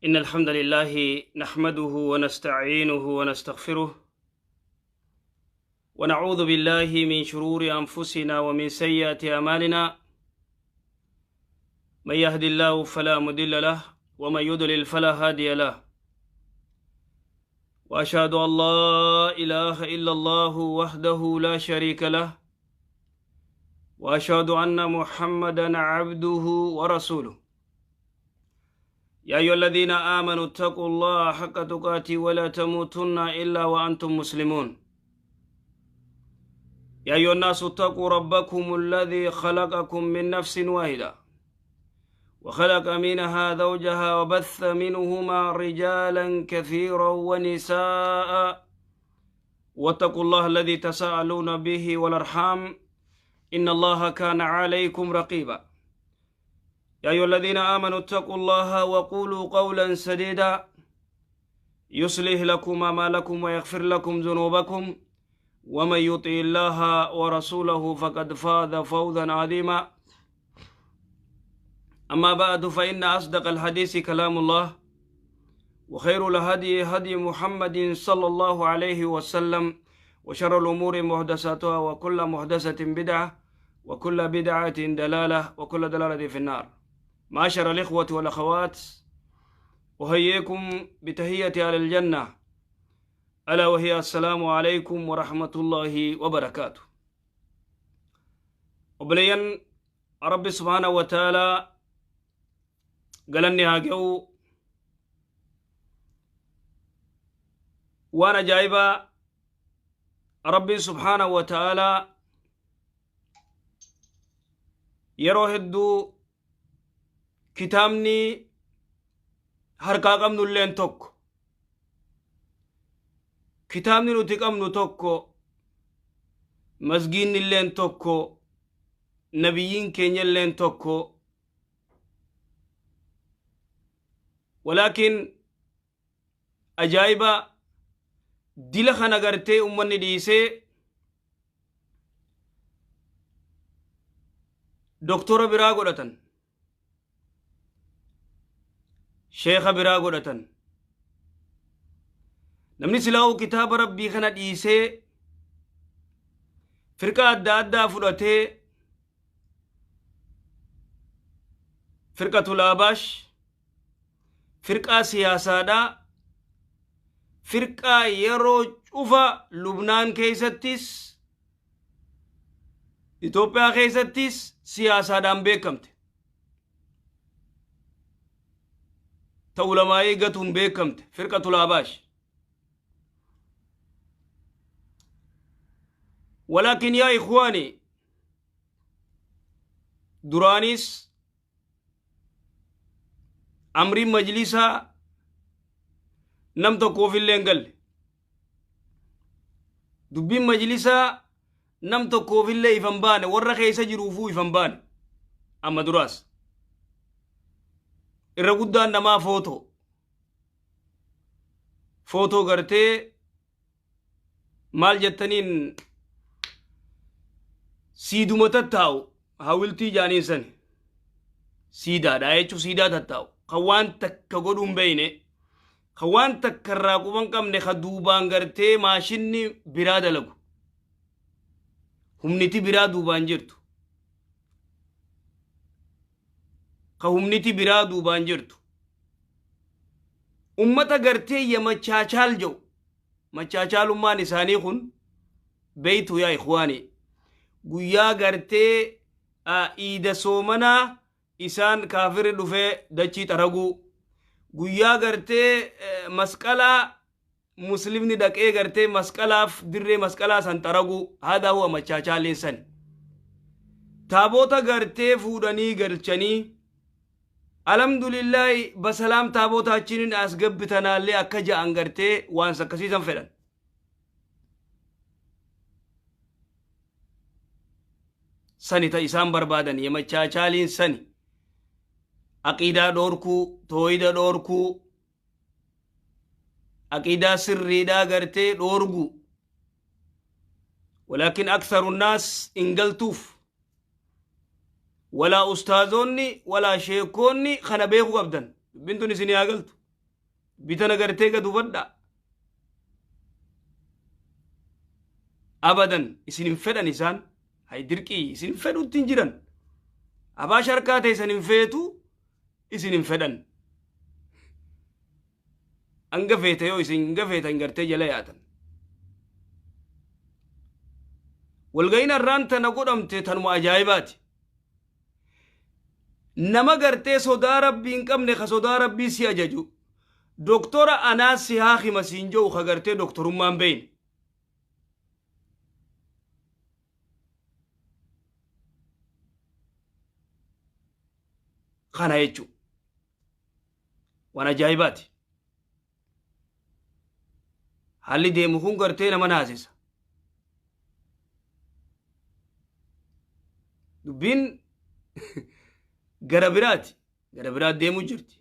إن الحمد لله نحمده ونستعينه ونستغفره ونعوذ بالله من شرور أنفسنا ومن سيئات أعمالنا من يهد الله فلا مضل له ومن يضلل فلا هادي له وأشهد أن لا إله إلا الله وحده لا شريك له وأشهد أن محمدا عبده ورسوله يا أيها الذين آمنوا اتقوا الله حق تقاته ولا تموتن إلا وأنتم مسلمون يا أيها الناس اتقوا ربكم الذي خلقكم من نفس واحدة وخلق منها زوجها وبث منهما رجالا كثيرا ونساء واتقوا الله الذي تساءلون به والأرحام إن الله كان عليكم رقيبا يا أيها الذين آمنوا اتقوا الله وقولوا قولا سديدا يصلح لكم أعمالكم ويغفر لكم ذنوبكم ومن يطع الله ورسوله فقد فاز فوزا عظيما أما بعد فإن أصدق الحديث كلام الله وخير الهدي هدي محمد صلى الله عليه وسلم وشر الأمور محدثاتها وكل محدثة بدعة وكل بدعة دلالة وكل دلالة في النار. معاشر الإخوة والأخوات، أحييكم بتحية أهل الجنة ألا وهي السلام عليكم ورحمة الله وبركاته. وبلين رب سبحانه وتعالى قالني هاجو وانا جايبة ربي سبحانه وتعالى يروهدو كتابني هرقا قمنو اللين توكو كتابني نوتي قمنو توكو مسجين اللين توكو نبيين كينيا اللين توكو ولكن أجايبا دلخا نغرتي أمني ديسي دكتور براغو رتن شيخ براغو رتن نمني سلاو كتاب ربي خنا ديسي فرقة أدى فرقة فرقة الآباش فرقة سياسة دا فرقة يرو شوفا لبنان كيستيس إثيوبيا كيستيس سياسة دام بيكمت تولماي قتهم بيكمت فرقة الآباش. ولكن يا إخواني درانيس أمري مجلسة نمتو كوفي اللينجل دبين مجلسة نمتو كوفي اللي يفنبان ورخي سجروفو يفنبان أما دراس الرقودان نما فوتو غرتي مال جتنين سيدو متتاو هاولتي جانين سن سيدا دايچو سيدا تتاو خوان تك غدوم بينه خوان تك راقوبن قمنه خدوبان غرتي ماشيني بيرادا لغو همنيتي بيرادو بانجرتو همنيتي بيرادو بانجرتو أمتا غرتي يمچاچال جو مچاچال أمان إساني خون بيتو يا إخواني guyyaa gartee iida soomana isaan kaafiri dhufe dachii xaragu guyyaa gartee masqalaa muslimni dhaqee gartee masqalaaf dirree masqalaa san xaragu hada huwa machaachaaleen san taabota gartee fuudhanii galchanii alhamdulillahi basalaam taabota achinin as gabbitanaallee akka ja'an gartee waan sakkasiisan fedhan sani ta isaan barbaadan yemachaachaalin sani aqiidaa dhoorkuu tooyida dhoorkuu aqiidaa sirriidhaa gartee dhoorgu ولكن أكثر الناس انقلتوف ولا أستاذوني ولا شيكوني خنا بيخو أبدا بنتو نسيني أقلت bitana gartee gadu badda abadan isin fedan isan hay dirqi isin fedutti jiran abash harkaate isin feetu isin fedan anga feete yo isin gafeetan gartee jala yaatan walgayna ranta na godamte tanuma ajaayibaati nama gartee sodaa rabbii hin qabne ka sodaa rabbii si ajaju doktora anaa si haakima siin jiru ka gartee doktorummaan beyin kana jechu waan ajaayibaati halli deemu kun gartee nama naasisa dubbiin gara biraati deemu jirti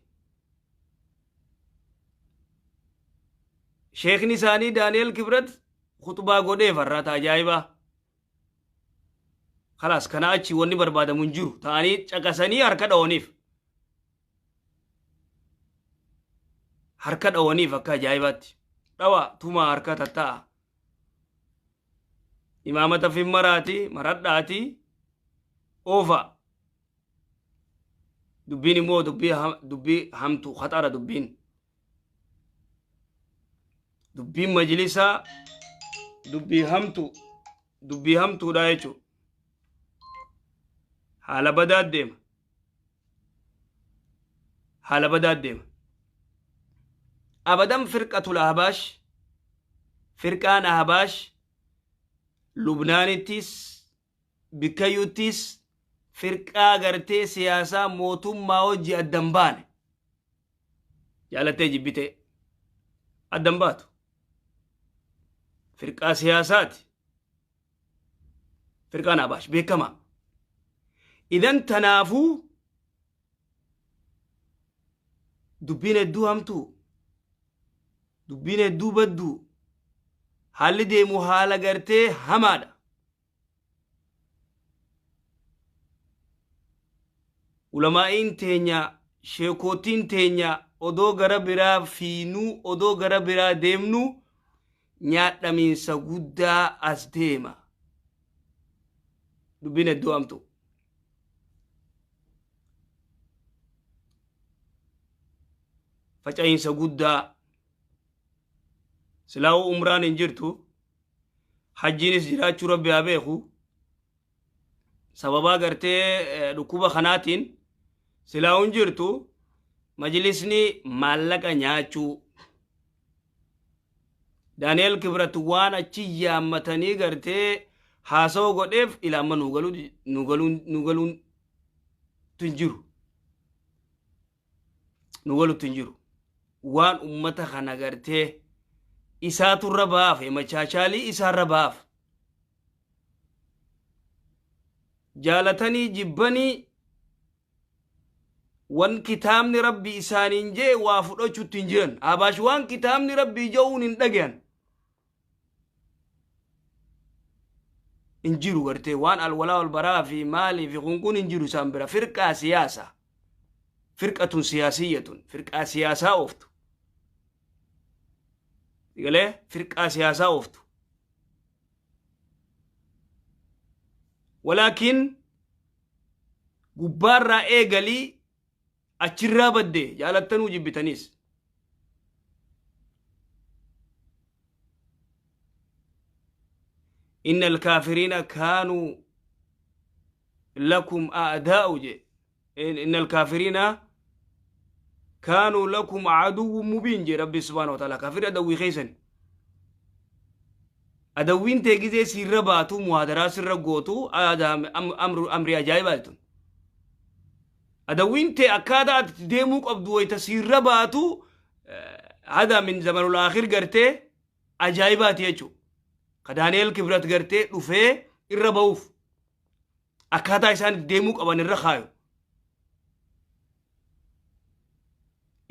sheekni isaanii daani'el kibrat khutbaa godhee farraata ajaa'ibaa khalaas kana achi wanni barbaadamu hin jiru ta'anii caqasanii harka dhawaniif akka ajaa'ibaatti dhawa tuma harka tatta'a imaamata fi maraati maradhaati oofa dubbiin immoo dubbii hamtu khaxara dubbiin majlisaa dubbii hamtuudha jechuudha haala badaa deema abadan firqatul ahbaash firqaan ahbaash lubnaanittis bikkayyuttis firqaa gartee siyaasaa mootummaa hojii addan baane jaalattee jibbitee addan baatu firqaa siyaasaati firqaan ahbaash beekamaa idan tanaafuu dubbiin hedduu hamtuu dubbiin hedduu badduu haalli deemu haala gartee hamaadha ulamaa'iin teenya sheekootiin teenya odoo gara biraa fiinuu odoo gara biraa deemnu nyaadhamiinsa guddaa as deema dubbiin hedduu hamtuu faca'insa guddaa silaawu umraan hin jirtu hajjiinis jiraachuu rabbi haa beeku sababaa gartee dhukkuba kanaatiin silaawu hin jirtu majlisni maallaqa nyaachuu daani'el kibrat waan achi yaammatanii gartee haasawa godheef ilaama nugaluun tunjiru waan ummata kana gartee isaatu irra baaf machaachaalii isaa irra baaf jaalatanii jibbanii wan kitaabni rabbi isaaniin jee waa fudhachuutti hin jiran abaash waan kitaabni rabbii je'uun hin dhagayan hin jiru gartee waan alwalaa walbaraa fi maalii fi kunkuun hin jiru isaan bira firqaa siyaasaa firqatun siyaasiyyatun firqaa siyaasaa ooftu digalee firqaa siyaasaa ooftu walaakin gubbaarraa eegalii achirraa badde jaalattanuu jibbitaniis inna alkaafiriina kaanuu lakum a'daa'u je inna alkaafiriina كانوا لكم عدو مبين جي ربي سبحانه وتعالى كافر أدوي خيسن أدوين تيجي سير باتو مهادرات سير قوتو أمر أجايباتون أدوين تي أكادا تديموك أبدوي تسير باتو هذا من زمن الآخر قرتي أجايبات يجو كدانيل كبرت قرتي رفي الربوف أكادا إسان ديموك أبان الرخايو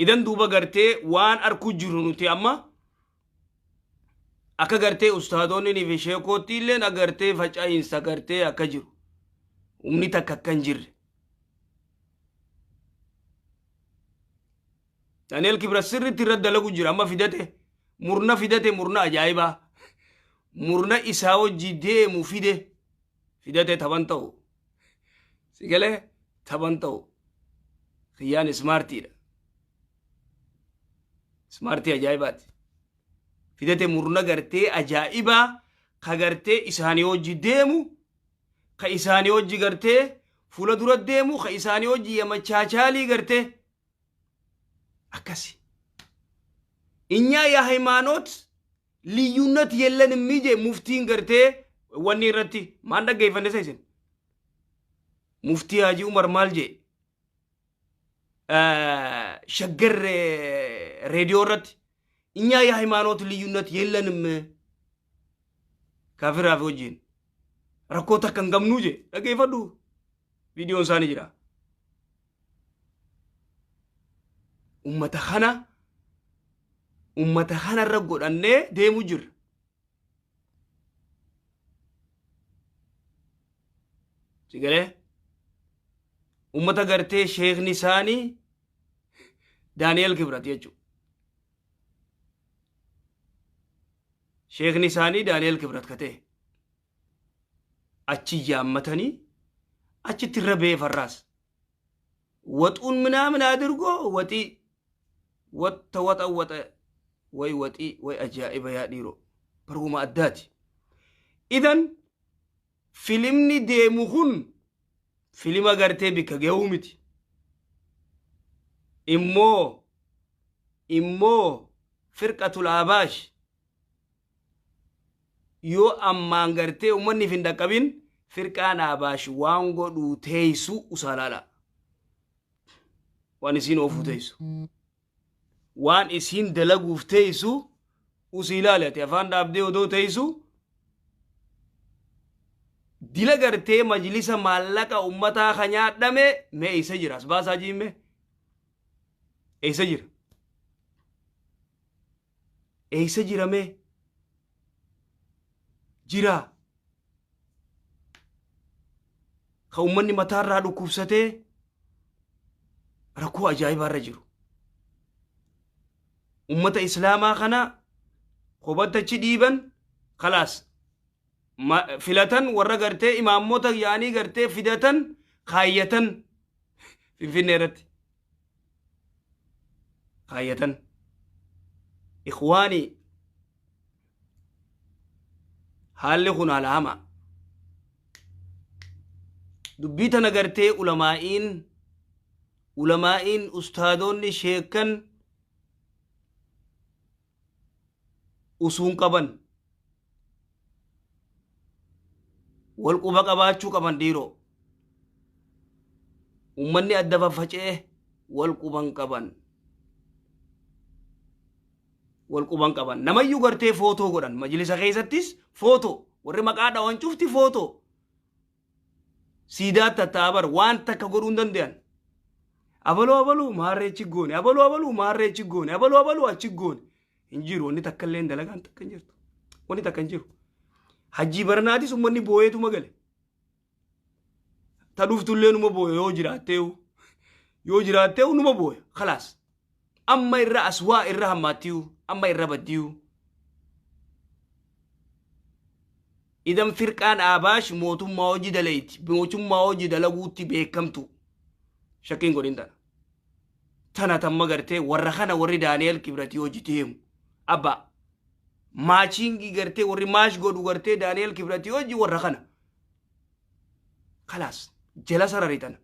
idan duuba gartee waan arku jiru nuti amma akka gartee ustaadoonni fi sheekootti illeen agartee faca'insa gartee akka jiru umni takka akkan jirre Daniel Kibrat sirritti irra dalagu jira amma fidate murna ajaa'iba murna isaa wajji deemu fidate taban ta'u sigalee taban ta'u khiyyaan smartii ajaa'ibaati fidate murna gartee ajaa'iba ka gartee isaanii wajji deemu ka isaanii wajji gartee fuula dura deemu ka isaanii wajji yamachaachaalii gartee akkasi እኛ የሃይማኖት ልዩነት የለንም እንጂ ሙፍቲን ገርቴ ወኒ ረቲ ማን ደገይፈንደ ሰይሰን ሙፍቲ ሀጂ ዑመር ማልጄ ሸገር ሬዲዮ ረቲ እኛ የሃይማኖት ልዩነት የለንም ካፊር አፎጂን ረኮታ ከንገምኑጄ ደገይፈዱ ቪዲዮን ሳኒ ጅራ ummata kana irra godhannee deemu jirra sigalee ummata gartee sheekni isaanii Daani'el Kibrat jechuudha sheekni isaanii Daani'el Kibrat katee achi yaammatanii achitti irra bee farraas waxuun ምናምን አድርጎ ወጣ way wati way ajaiba ya diro baruma addati idan filimni deemu kun filima gartee bika geewumiti immoo firqatul abash yo ammaan gartee ummanni fin dhaqqabin firqaan abash waan godhu teeysu usalala waan isin ofu teeysu waan isin dalaguuf teeysu usilaalati afaan dhaabdee odoo teeysu dila gartee majlisa maallaqa ummataa kanyaadhame mee isa jira asbaasaa jiimme isa jira mee jira ka ummanni mataarraa dhukkubsatee rakkoo ajaa'ibaarra jiru ummata islaamaa kana kobattachi dhiiban khalaas filatan warra gartee imaammota yaanii gartee fidatan kaayyatan finfinnee irratti kaayyatan ikhwaani haalli kun alaama dubbii tana gartee ulamaa'iin ustaadonni sheekan usuun qaban wal quba qabaachuu qaban dhiiroo ummanni adda faffacee wal quban qaban namayyuu gartee footoo godhan majlisa keessattis footoo warri maqaa dhawan cufti footoo siidaa tattaabar waan takka godhuu hin danda'an abaluu maarreechi goone abaluu maarreechi goone abaluu achi goone injiru wani takkalleen dalagaan takkan jirtu wani takkan jiru hajji barnaatis ummanni booyeetu magale ta dhuftullee numa booye yoo jiraatteewu numa booye khalaas amma irra aswaa irra hammaattiyu amma irra baddiyu idan firqaan aabaash mootummaa hojii dalayti mootummaa hojii dalaguutti beekamtu shakkiin godhin tana tamma gartee warra kana warri Daani'el Kibrat hojii deemu abba maachingi gartee warri maash godhu gartee Daani'el Kibrat hojii warra kana khalaas jala sararitan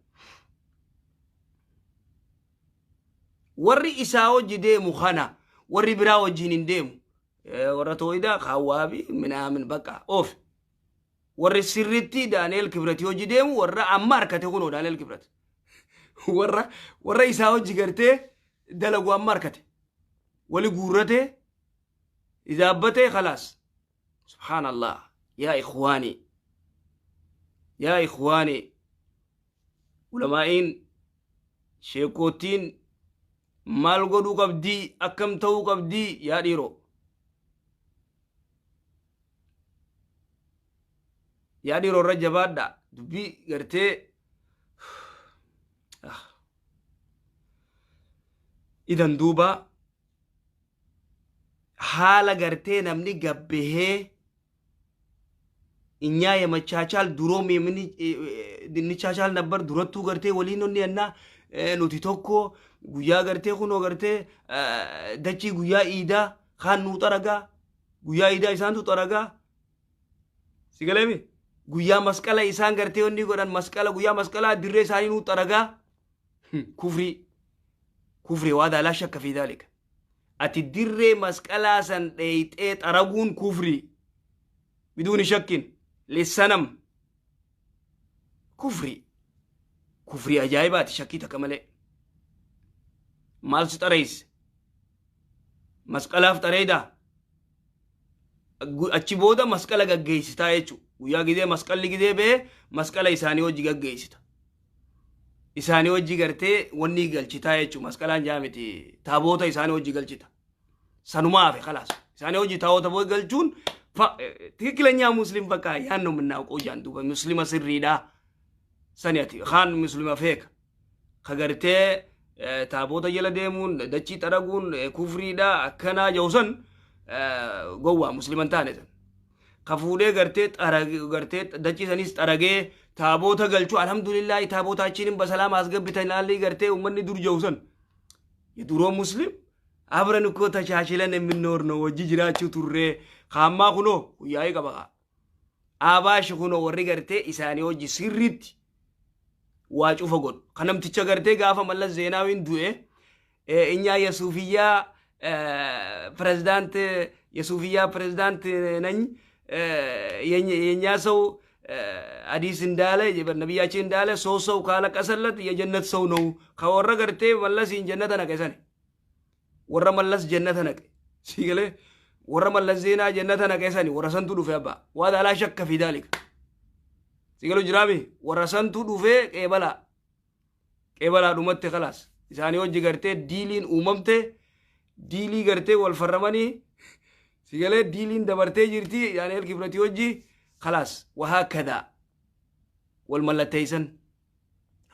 warri isaa hojii deemu kana warri biraa hojiin hin deemu warra tooyida khawaabi minaamin baqa of warri sirritti Daani'el Kibrat hojii deemu warra amma harkate kunoo Daani'el Kibrat warra isaa hojii gartee dalagu amma harkate wali guurrate idaabbate khalaas subhaanallah yaa ikhwaani ulamaa'iin sheekootiin maal godhuu qabdii akkam ta'uu qabdii yaa dhiiroo irra jabaadha dubbii gartee idan duuba haala gartee namni gabbahee inyaa machaachal duroomi dinni chaachal nabbar durattuu gartee waliin onni annaa nuti tokko guyyaa gartee kunoo gartee dachii guyyaa iidaa kaan nuu xaragaa guyyaa iidaa isaantu xaragaa sigaleemi guyyaa masqala isaan gartee onni godhan masqala guyyaa masqalaa dirree isaanii nuu xaragaa kufri waada laa shakka fi dhaalika ati dirree masqalaa san dheeyxee xaraguun kufri biduuni shakkin للسنم كفري أجايبات شكيتها كمالي مال ستريس مسقلة فتريدا أتشبودا مسقلة قجيستا يچو ويا جدي مسقلة جدي به مسقلة إساني وجي قجيستا إساني وجي قرتي وني قلچتا يچو مسقلة جامتي تابوتا إساني وجي قلچتا سنما في خلاص إساني وجي تابوتا بوي قلچون تكلنيا مسلم بكا يانو منا وقوجان دوبا مسلمة سريدا سنياتي خان مسلمة فيك خغرتي تابوتا يلا ديمون دچي ترغون كفريدا اكنا جوسن غوا مسلمان تانيتن خفودي غرتي دچي سنيس ترغي تابوتا غلچو الحمد لله تابوتا چينم بسلام اسغبتن لالي غرتي ومن دور جوسن يدورو مسلم أبرن كوتا شاشلن من نور نو وجيجراتشو توري خاما كنو وياي كبقى آباش كنو ورقرتي إساني وجي سريت واجو فقود خنم تشغرتي غافا ملا زيناوين دوئي إنيا يسوفيا برزدانت نن ينيا سو حديث اندالة جبر نبياتي اندالة سو كالك أسلت يا جنة سو نو خورقرتي ملا سين جنة نكساني warra mallas jannata naqe sigale warra mallas zeena jannata naqe sani warra santu dhufe abba wada la shakka fi dalika sigalo jiraami warra santu dhufe qebala dhumatte khalas isani wajji garte diiliin uumamte diilii garte wal farramani sigale diiliin dabarte jirti yani el kibrati wajji khalas wa hakada wal mallataysan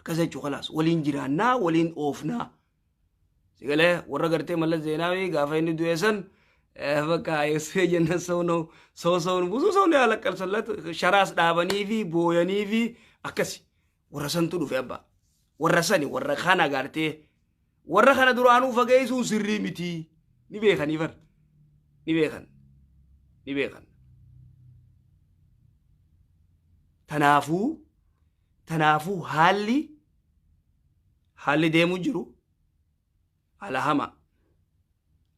kazachu khalas walin jirana walin ofna sigale warra garte malla zeenawi gaafa inni du'esan baka yesee janna sawno sawno busu sawno ala kal sallat sharas dhaabanii fi booyanii fi akkasi warra santu dhufe abba warra sani warra khana garte warra khana duraanu fageessu sirri miti ni beekani far ni beekan tanaafu haalli deemu jiru على هما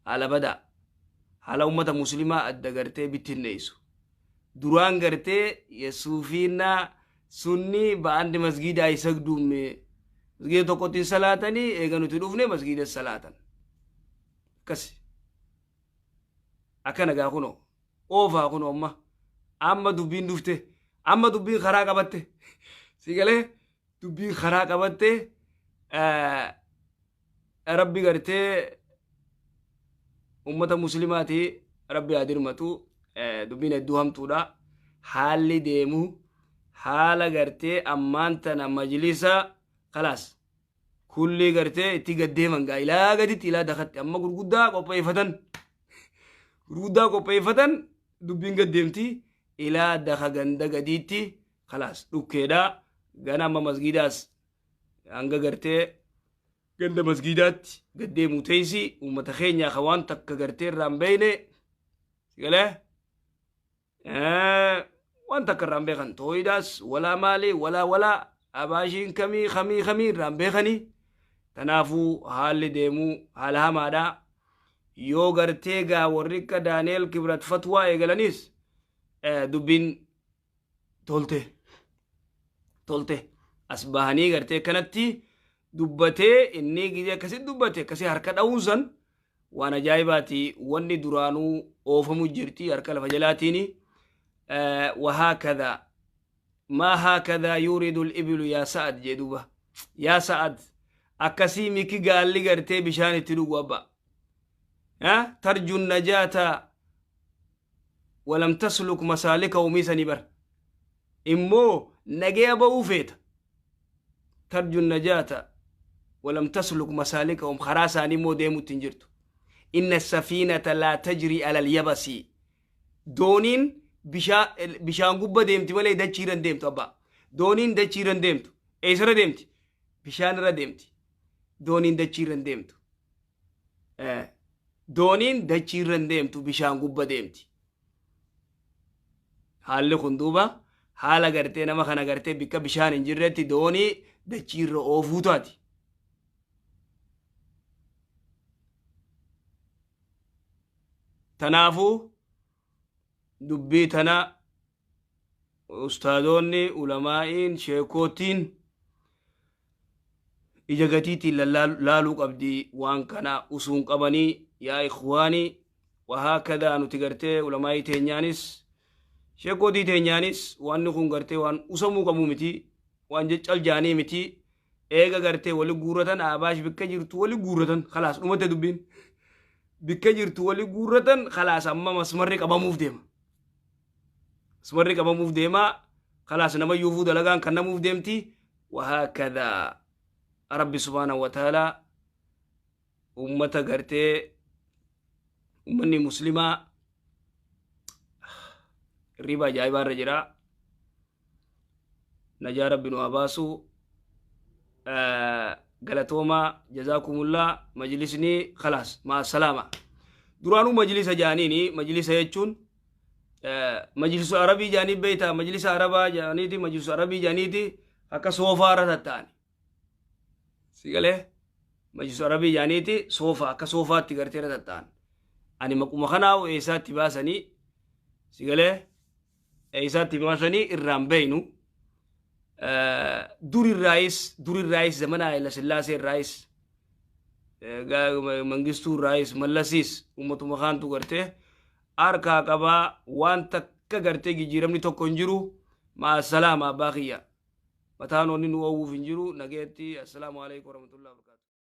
على بدا على أمة مسلمة أدقرتي بتنيسو دران قرتي يسوفينا سني بعند مسجد يسجدوا مسجد توقتي صلاتني إيجانو تلوفني مسجد الصلاة كسي أكنا جاكونو أوفا كونو أما دبين دفته أما دبين خراق أبته سيقاله دبين خراق أبته ربي قرتي أمة مسلماتي ربي أدرمتو دبين الدوهم تودا حالي ديمو حالا قرتي أمانتنا مجلسة خلاص كل قرتي تيقديما إلا قدت إلا دخلت أما قرقودا قوبي فتن دبين قديمتي إلا دخل قندا قديتي خلاص دوكيدا غانا ما مسجداس أنغا قرتي قند مسجدات قديمو تيسي ومتخين يا خوان تك قرتي رامبيني سيقاله وانت كرامبيخن تويداس ولا مالي ولا أباشين خمي رامبيخني تنافو حال ديمو حالها مادا يو قرتيغا ورقا دانيل كبرت فتوى إيقلانيس دبين تولته أسباهاني قرتي كانتي دبته إني جدي كسي دبته كسي حركة أوزن وانا جايباتي واني درانو أوفمو جرتي حركة الفجلاتيني وهكذا ما هكذا يريد الإبل يا سعد جدوبة يا سعد أكسي ميكي قال لي قرتي بشاني تلوغ وابا ترجو النجاة ولم تسلك مسالكه وميسا نبر إمو نجيب وفيت ترجو النجاة ولم تسلك مسالكهم خراساني مو ديمو تنجرتو إن السفينة لا تجري على اليبس دونين بشان قبة ديمتي ولا دجيران ديمتو أبا دونين دجيران ديمتو إيسر ديمتي بشان را ديمتي دونين دجيران ديمتو دونين دجيران ديمتو بشان قبة ديمتي حال خندوبة حالا غرتي نما خنا غرتي بك بشان انجرتي دوني دجير أوفوتاتي تنافو دبي تنا أستاذوني علماء شيكوتين إجاقتيتي لالو قبدي وان كان أسون قبني يا إخواني وهكذا نتقرتي علماء تنيانيس شيكوتي تنيانيس وان نخون قرتي وان أسمو قمو متي وان ججال جاني متي إيغا قرتي ولي قورتن آباش بكا جرتو ولي قورتن خلاص نمت دبين بكا جرتو ولي قورتن خلاص أما مسمرك أبا موف ديما مسمرك أبا موف ديما خلاص نما يوفو دلغان كان موف ديمتي وهكذا ربي سبحانه وتعالى أمتا قرتي أمني مسلمة الربا جايبان رجرا نجا ربي نواباسو قلتوما جزاكم الله مجلسني خلاص مع السلامة درانو مجلس جانيني مجلس يجون مجلس عربي جاني بيتا مجلس عربا جانيتي مجلس عربي جانيتي هكا صوفا رتتاني سيقاله مجلس عربي جانيتي صوفا هكا صوفا تقرتي رتتان أني مقوم خناو إيسات تباسني سيقاله إيسات تباسني الرامبينو دور الرئيس زمانا إلا سلاسي الرئيس منجستو الرئيس ملسيس أمتو مخان تو قرته أركا قبا وان تكا قرته جيرمني تو كنجرو مع السلامة باقية متانو ننو أوو فنجرو نجيتي السلام عليكم ورحمة الله وبركاته